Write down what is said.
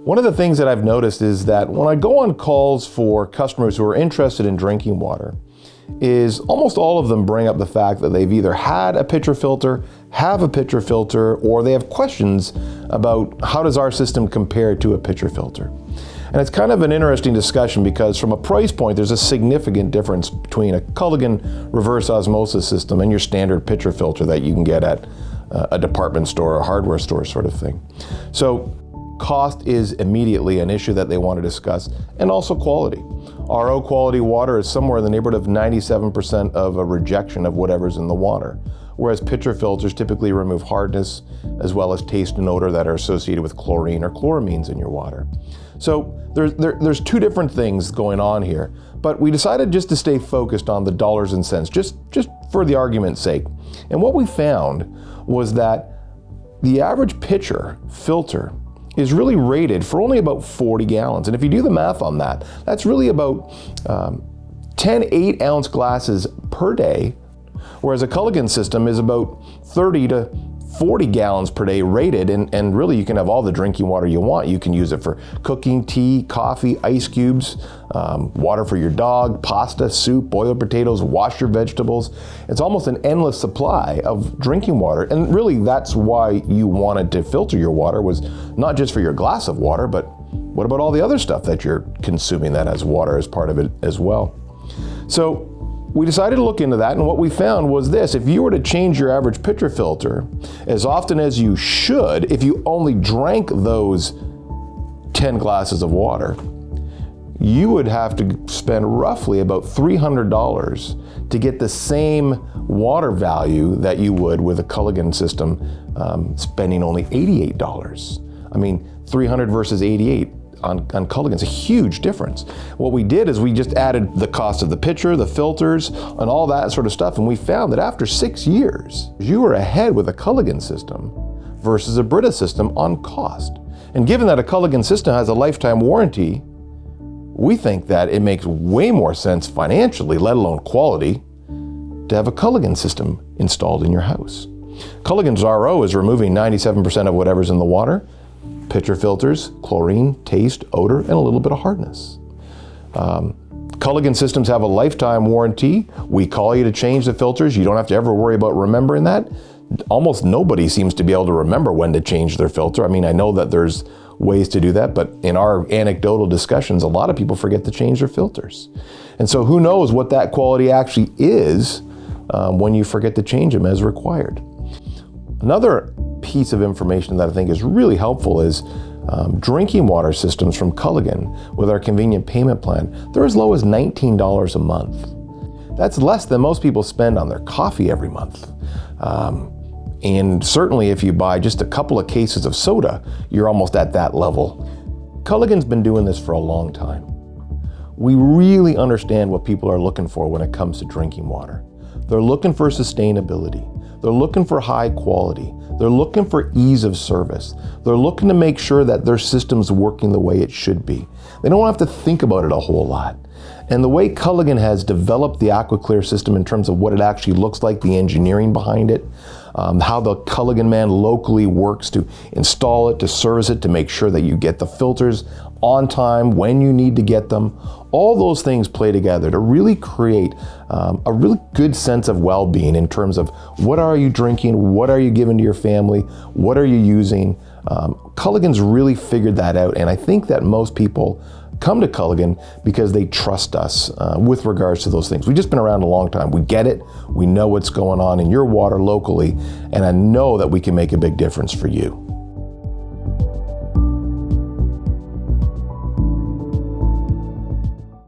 One of the things that I've noticed is that when I go on calls for customers who are interested in drinking water, is almost all of them bring up the fact that they've either had a pitcher filter, have a pitcher filter, or they have questions about how does our system compare to a pitcher filter. And it's kind of an interesting discussion because from a price point, there's a significant difference between a Culligan reverse osmosis system and your standard pitcher filter that you can get at a department store or hardware store sort of thing. So cost is immediately an issue that they want to discuss, and also quality. RO quality water is somewhere in the neighborhood of 97% of a rejection of whatever's in the water, whereas pitcher filters typically remove hardness as well as taste and odor that are associated with chlorine or chloramines in your water. So there's two different things going on here, but we decided just to stay focused on the dollars and cents, just for the argument's sake. And what we found was that the average pitcher filter is really rated for only about 40 gallons. And if you do the math on that, that's really about 10 8-ounce glasses per day, whereas a Culligan system is about 30 to 40 gallons per day rated, and really you can have all the drinking water you want. You can use it for cooking, tea, coffee, ice cubes, water for your dog, pasta, soup, boiled potatoes, wash your vegetables. It's almost an endless supply of drinking water, and really that's why you wanted to filter your water, was not just for your glass of water, but what about all the other stuff that you're consuming that has water as part of it as well. So we decided to look into that, and what we found was this: if you were to change your average pitcher filter as often as you should, if you only drank those 10 glasses of water, you would have to spend roughly about $300 to get the same water value that you would with a Culligan system, spending only $88. I mean, 300 versus 88. On Culligan's a huge difference. What we did is we just added the cost of the pitcher, the filters, and all that sort of stuff, and we found that after 6 years, you were ahead with a Culligan system versus a Brita system on cost. And given that a Culligan system has a lifetime warranty, we think that it makes way more sense financially, let alone quality, to have a Culligan system installed in your house. Culligan's RO is removing 97% of whatever's in the water. Pitcher filters, chlorine, taste, odor, and a little bit of hardness. Culligan systems have a lifetime warranty. We call you to change the filters. You don't have to ever worry about remembering that. Almost nobody seems to be able to remember when to change their filter. I mean, I know that there's ways to do that, but in our anecdotal discussions, a lot of people forget to change their filters. And so who knows what that quality actually is when you forget to change them as required. Another piece of information that I think is really helpful is drinking water systems from Culligan with our convenient payment plan. They're as low as $19 a month. That's less than most people spend on their coffee every month. And certainly if you buy just a couple of cases of soda, you're almost at that level. Culligan's been doing this for a long time. We really understand what people are looking for when it comes to drinking water. They're looking for sustainability. They're looking for high quality. They're looking for ease of service. They're looking to make sure that their system's working the way it should be. They don't have to think about it a whole lot. And the way Culligan has developed the AquaClear system in terms of what it actually looks like, the engineering behind it, how the Culligan man locally works to install it, to service it, to make sure that you get the filters on time when you need to get them. All those things play together to really create a really good sense of well-being in terms of what are you drinking, what are you giving to your family, what are you using. Culligan's really figured that out, and I think that most people come to Culligan because they trust us with regards to those things. We've just been around a long time. We get it. We know what's going on in your water locally, and I know that we can make a big difference for you.